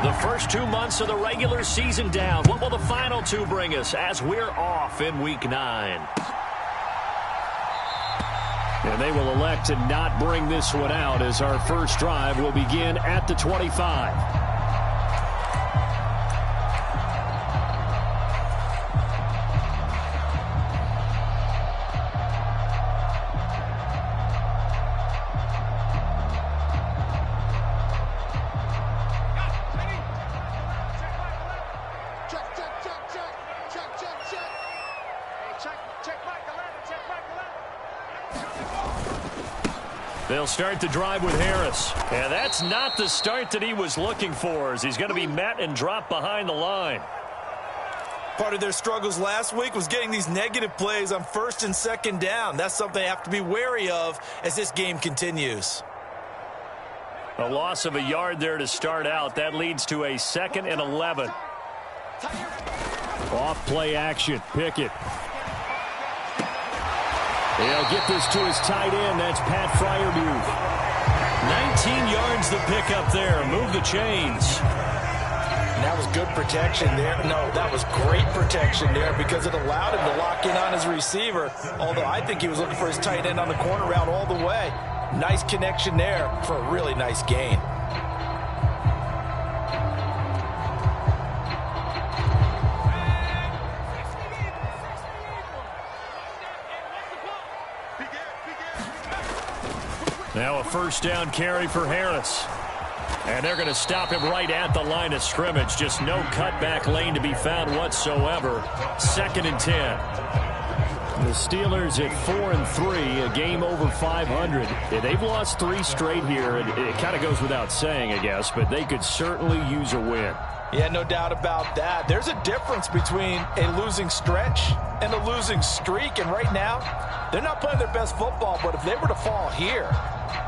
The first 2 months of the regular season down. What will the final 2 bring us as we're off in Week 9? And they will elect to not bring this one out as our first drive will begin at the 25. They'll start the drive with Harris. And that's not the start that he was looking for, as he's going to be met and dropped behind the line. Part of their struggles last week was getting these negative plays on first and second down. That's something they have to be wary of as this game continues. A loss of a yard there to start out. That leads to a 2nd and 11. Off play action. Pickett. He'll get this to his tight end. That's Pat Freiermuth. 19 yards the pick up there. Move the chains. And that was good protection there. No, that was great protection there because it allowed him to lock in on his receiver. Although I think he was looking for his tight end on the corner route all the way. Nice connection there for a really nice gain. Now a first down carry for Harris. And they're going to stop him right at the line of scrimmage. Just no cutback lane to be found whatsoever. 2nd and 10. The Steelers at 4-3, a game over 500. They've lost 3 straight here. It kind of goes without saying, I guess, but they could certainly use a win. Yeah, no doubt about that. There's a difference between a losing stretch and a losing streak. And right now, they're not playing their best football. But if they were to fall here,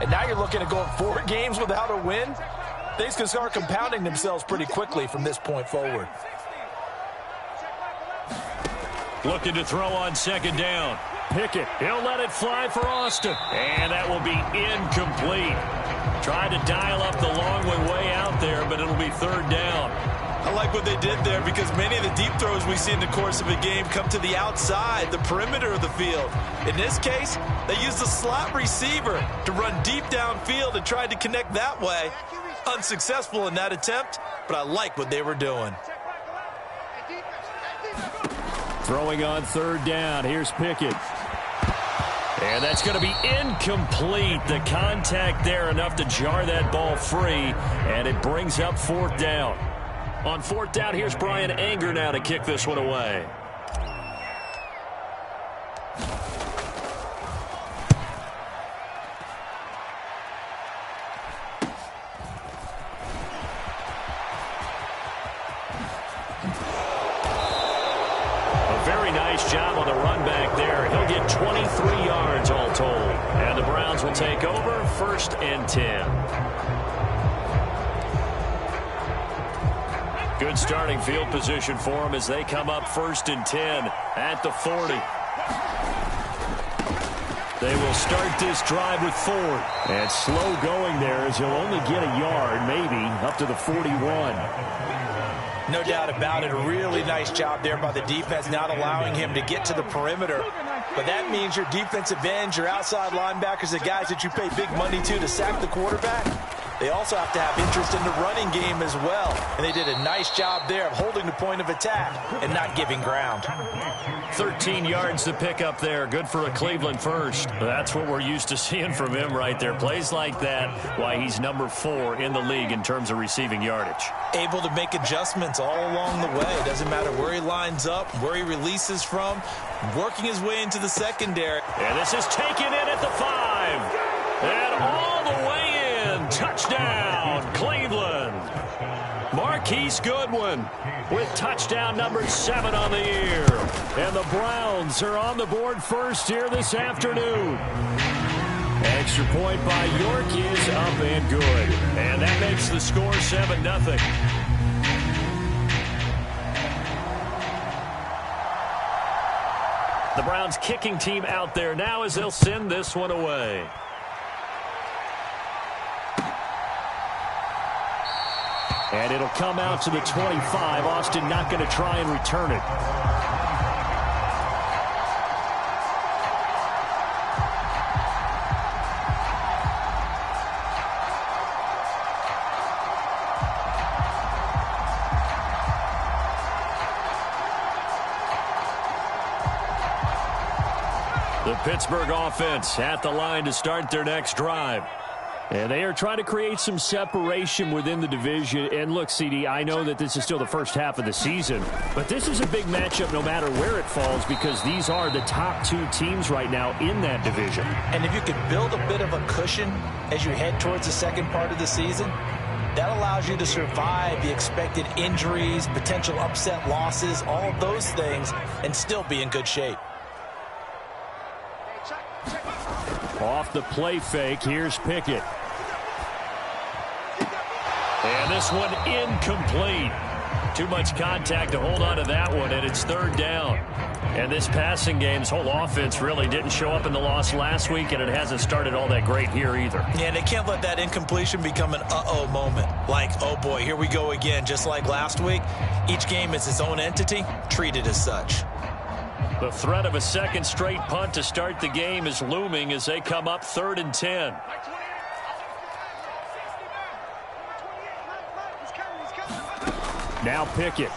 and now you're looking at going 4 games without a win, things can start compounding themselves pretty quickly from this point forward. Looking to throw on 2nd down. Pickett, he'll let it fly for Austin. And that will be incomplete. Tried to dial up the long way out there, but it'll be 3rd down. I like what they did there because many of the deep throws we see in the course of a game come to the outside, the perimeter of the field. In this case, they used the slot receiver to run deep downfield and tried to connect that way. Unsuccessful in that attempt, but I like what they were doing. Throwing on 3rd down. Here's Pickett. And that's going to be incomplete. The contact there enough to jar that ball free, and it brings up 4th down. On 4th down, here's Brian Anger now to kick this one away. A very nice job on the run back there. He'll get 23 yards all told. And the Browns will take over 1st and 10. Good starting field position for them as they come up 1st and 10 at the 40. They will start this drive with Ford. And slow going there as he'll only get a yard, maybe, up to the 41. No doubt about it. A really nice job there by the defense, not allowing him to get to the perimeter. But that means your defensive ends, your outside linebackers, the guys that you pay big money to sack the quarterback, they also have to have interest in the running game as well. And they did a nice job there of holding the point of attack and not giving ground. 13 yards to pick up there. Good for a Cleveland first. That's what we're used to seeing from him right there. Plays like that, why he's number 4 in the league in terms of receiving yardage. Able to make adjustments all along the way. It doesn't matter where he lines up, where he releases from, working his way into the secondary. And this is taken in at the 5. And all the way in. Touchdown, Cleveland. Marquise Goodwin with touchdown number 7 on the year. And the Browns are on the board first here this afternoon. Extra point by York is up and good. And that makes the score 7-0. The Browns kicking team out there now as they'll send this one away. And it'll come out to the 25. Austin not going to try and return it. The Pittsburgh offense at the line to start their next drive. And they are trying to create some separation within the division. And look, CD, I know that this is still the first half of the season, but this is a big matchup no matter where it falls because these are the top two teams right now in that division. And if you could build a bit of a cushion as you head towards the second part of the season, that allows you to survive the expected injuries, potential upset losses, all of those things, and still be in good shape. Off the play fake, here's Pickett. And this one incomplete. Too much contact to hold on to that one, and it's third down. And this passing game's whole offense really didn't show up in the loss last week, and it hasn't started all that great here either. Yeah, and they can't let that incompletion become an uh-oh moment. Like, oh boy, here we go again, just like last week. Each game is its own entity, treated as such. The threat of a second straight punt to start the game is looming as they come up 3rd and 10. Now Pickett.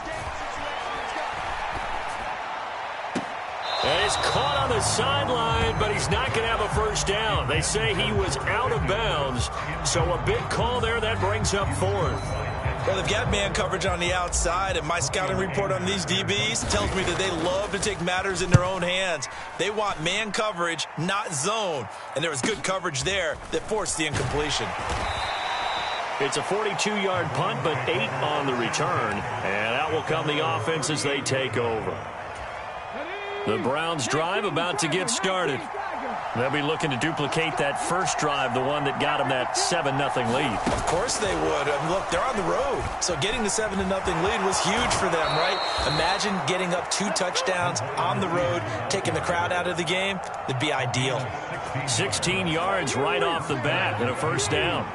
And he's caught on the sideline, but he's not going to have a first down. They say he was out of bounds, so a big call there that brings up 4th. Well, they've got man coverage on the outside, and my scouting report on these DBs tells me that they love to take matters in their own hands. They want man coverage, not zone, and there was good coverage there that forced the incompletion. It's a 42-yard punt, but 8 on the return, and out will come the offense as they take over. The Browns drive about to get started. They'll be looking to duplicate that first drive, the one that got them that 7-0 lead. Of course they would. And look, they're on the road. So getting the 7-0 lead was huge for them, right? Imagine getting up 2 touchdowns on the road, taking the crowd out of the game. It'd be ideal. 16 yards right off the bat and a first down.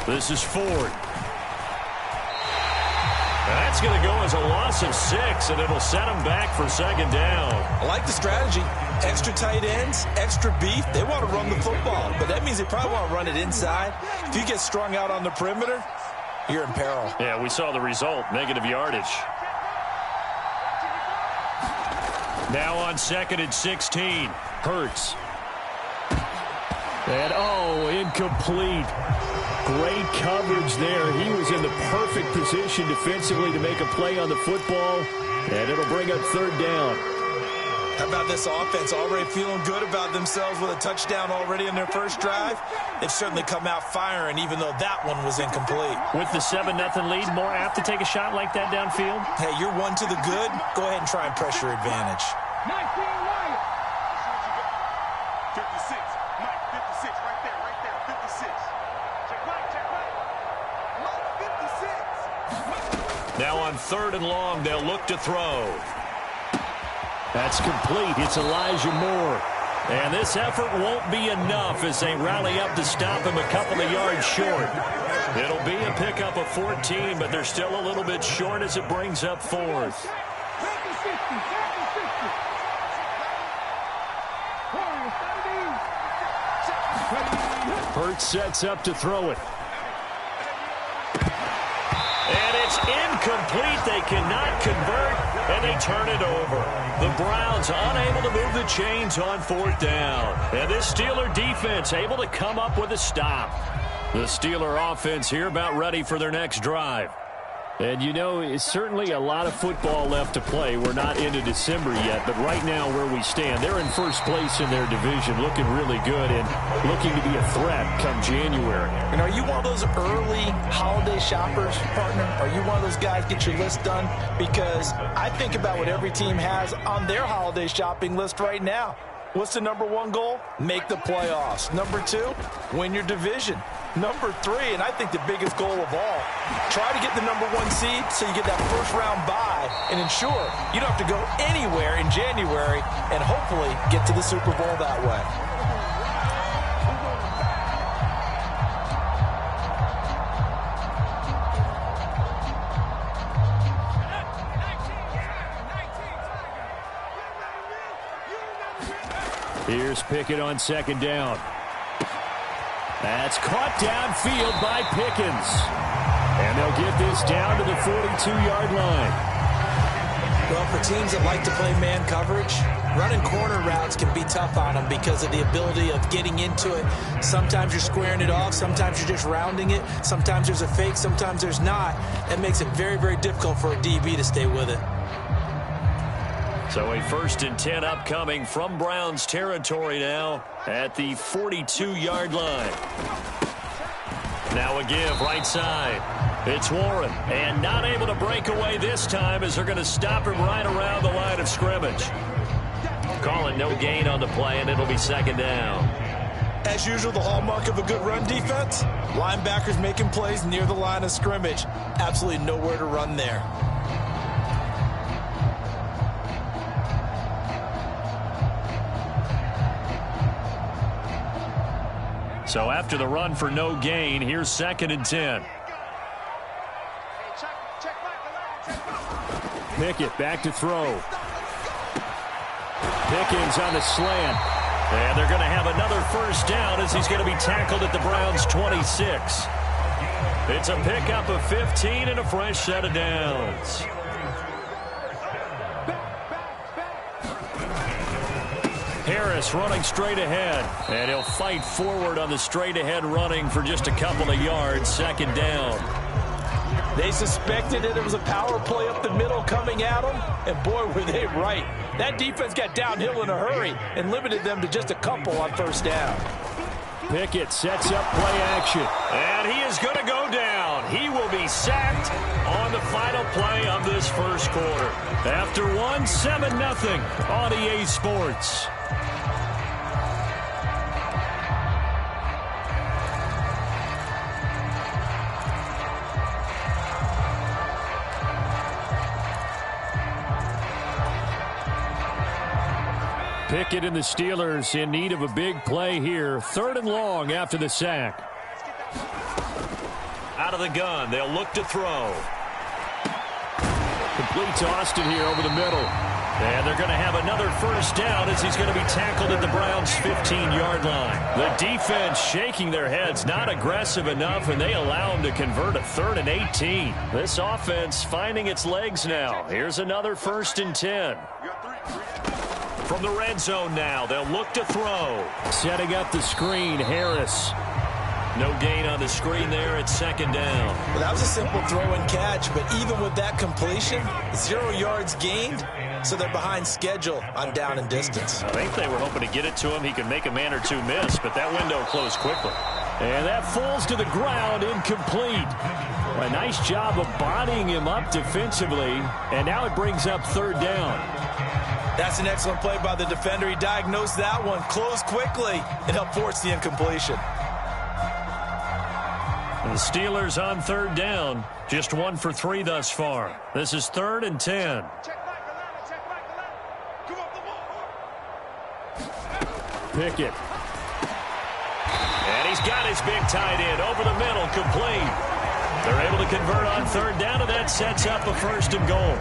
This is Ford. That's going to go as a loss of 6, and it'll set them back for second down. I like the strategy. Extra tight ends, extra beef. They want to run the football, but that means they probably want to run it inside. If you get strung out on the perimeter, you're in peril. Yeah, we saw the result, negative yardage. Now on 2nd and 16, Hurts. And, incomplete. Great coverage there. He was in the perfect position defensively to make a play on the football, and it'll bring up 3rd down. How about this offense already feeling good about themselves with a touchdown already in their first drive? They've certainly come out firing, even though that one was incomplete. With the 7-0 lead, more apt to take a shot like that downfield? Hey, you're one to the good. Go ahead and try and press your advantage. 56, Mike, 56, right there, 56. Check Mike, Mike, 56. Now on 3rd and long, they'll look to throw. That's complete. It's Elijah Moore. And this effort won't be enough as they rally up to stop him a couple of yards short. It'll be a pickup of 14, but they're still a little bit short as it brings up 4th. Hurts sets up to throw it. And it's incomplete. They cannot convert, and they turn it over. The Browns unable to move the chains on 4th down. And this Steeler defense able to come up with a stop. The Steeler offense here about ready for their next drive. And, you know, it's certainly a lot of football left to play. We're not into December yet, but right now where we stand, they're in first place in their division, looking really good and looking to be a threat come January. And are you one of those early holiday shoppers, partner? Are you one of those guys get your list done? Because I think about what every team has on their holiday shopping list right now. What's the #1 goal? Make the playoffs. #2, win your division. Number 3, and I think the biggest goal of all, try to get the number 1 seed so you get that first round bye and ensure you don't have to go anywhere in January and hopefully get to the Super Bowl that way. Here's Pickett on second down. That's caught downfield by Pickens. And they'll get this down to the 42-yard line. Well, for teams that like to play man coverage, running corner routes can be tough on them because of the ability of getting into it. Sometimes you're squaring it off. Sometimes you're just rounding it. Sometimes there's a fake. Sometimes there's not. That makes it very, very difficult for a DB to stay with it. So a 1st and 10 upcoming from Browns territory now at the 42-yard line. Now a give right side. It's Warren, and not able to break away this time as they're going to stop him right around the line of scrimmage. Calling no gain on the play, and it'll be second down. As usual, the hallmark of a good run defense, linebackers making plays near the line of scrimmage. Absolutely nowhere to run there. So after the run for no gain, here's 2nd and 10. Pickett back to throw. Pickens on the slant. And they're going to have another first down as he's going to be tackled at the Browns' 26. It's a pickup of 15 and a fresh set of downs. Harris running straight ahead, and he'll fight forward on the straight-ahead running for just a couple of yards. Second down. They suspected that it was a power play up the middle coming at them, and boy, were they right. That defense got downhill in a hurry and limited them to just a couple on first down. Pickett sets up play action, and he is going to go down. He will be sacked on the final play of this first quarter. After 7-0 on EA Sports. Pickett and the Steelers in need of a big play here. 3rd and long after the sack. Out of the gun, they'll look to throw. Complete to Austin here over the middle. And they're going to have another first down as he's going to be tackled at the Browns' 15-yard line. The defense shaking their heads, not aggressive enough, and they allow him to convert a 3rd and 18. This offense finding its legs now. Here's another 1st and 10. From the red zone now, they'll look to throw. Setting up the screen, Harris. No gain on the screen there at 2nd down. Well, that was a simple throw and catch, but even with that completion, 0 yards gained, so they're behind schedule on down and distance. I think they were hoping to get it to him. He could make a man or two miss, but that window closed quickly. And that falls to the ground, incomplete. A nice job of bodying him up defensively, and now it brings up 3rd down. That's an excellent play by the defender. He diagnosed that one, closed quickly, and helped force the incompletion. The Steelers on 3rd down, just 1 for 3 thus far. This is 3rd and 10. Pickett. And he's got his big tight end over the middle, complete. They're able to convert on 3rd down, and that sets up a 1st and goal.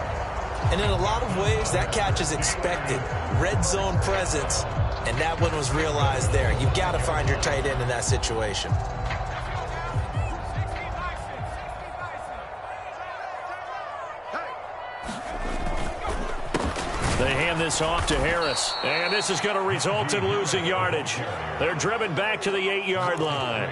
And in a lot of ways, that catch is expected. Red zone presence, and that one was realized there. You've got to find your tight end in that situation. They hand this off to Harris, and this is going to result in losing yardage. They're driven back to the 8-yard line.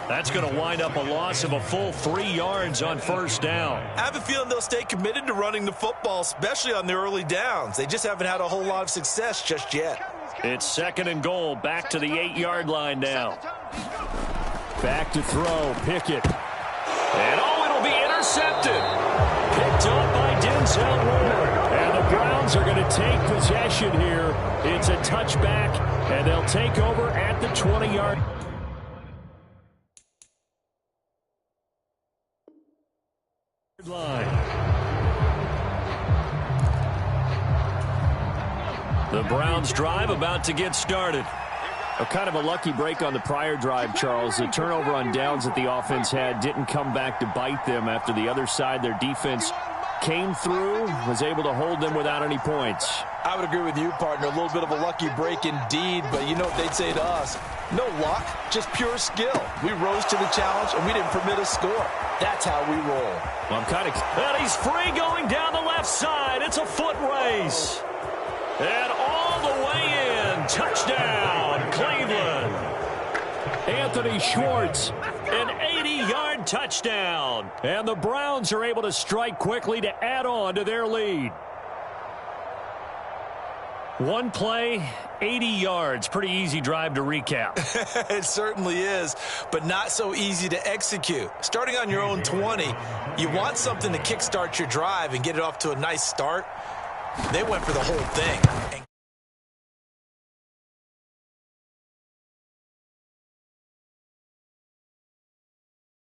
That's going to wind up a loss of a full 3 yards on 1st down. I have a feeling they'll stay committed to running the football, especially on the early downs. They just haven't had a whole lot of success just yet. It's 2nd and goal, back to the 8-yard line now. Back to throw, Pickett. And it'll be intercepted. Picked up by Denzel Ward. And the Browns are going to take possession here. It's a touchback, and they'll take over at the 20-yard line. The Browns drive about to get started. Kind of a lucky break on the prior drive, Charles. The turnover on downs that the offense had didn't come back to bite them after the other side. Their defense came through, was able to hold them without any points. I would agree with you, partner. A little bit of a lucky break indeed, but you know what they'd say to us? No luck, just pure skill. We rose to the challenge, and we didn't permit a score. That's how we roll. And he's free going down the left side. It's a foot race. And all the way in. Touchdown, Cleveland. Anthony Schwartz, an 80-yard touchdown. And the Browns are able to strike quickly to add on to their lead. One play, 80 yards. Pretty easy drive to recap. It certainly is, but not so easy to execute. Starting on your own 20, you want something to kickstart your drive and get it off to a nice start. They went for the whole thing.